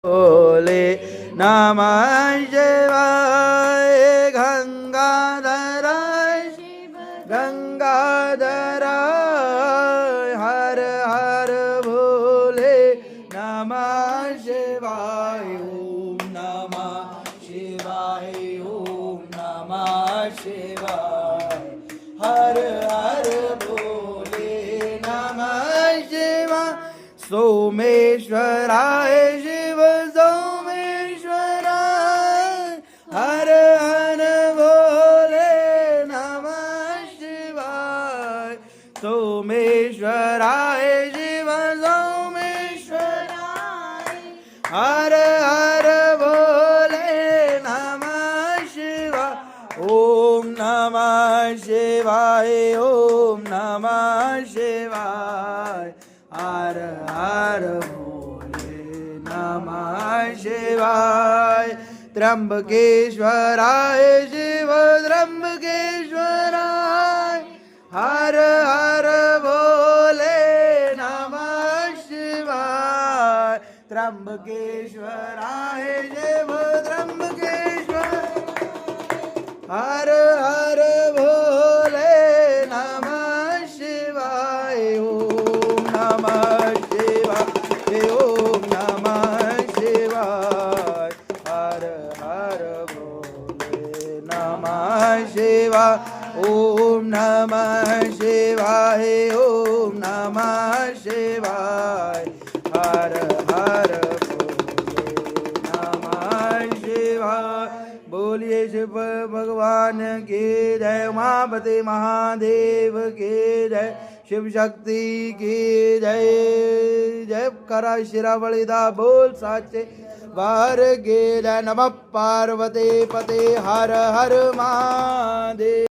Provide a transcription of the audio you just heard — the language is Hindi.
बोले नमः शिवाय गंगाधराय गंगाधराय हर हर भोले नमः शिवाय ओम नमः शिवाय ओम नमः शिवाय हर हर भोले नमः शिवाय सोमेश्वराय शिव सोमेश्वराय हर हर भोले नमः शिवाय सोमेश्वराय शिव सोमेश्वराय हर हर भोले नमः शिवाय ओम नमः शिवाय ओम नमः शिवाय हर हर भोले नमः शिवाय त्र्यंबकेश्वराय शिव त्र्यंबकेश्वराय हर हर भोले नमः शिवाय त्र्यंबकेश्वराय शिव त्र्यंबकेश्वर हर हर भोले नमः शिवाय ओम नमः शिवाय ओम नमः शिवाय हर हर भोले नमः शिवाय ओम नमः शिवाय ओम नमः शिवाय हर हर भोले नमः शिवाय बोलिए शिव भगवान की जय उमापति महादेव की जय शिव शक्ति की जय जय करा शिरावळीदा बोल साचे बार गे जय नमः पार्वती पते हर हर महादेव।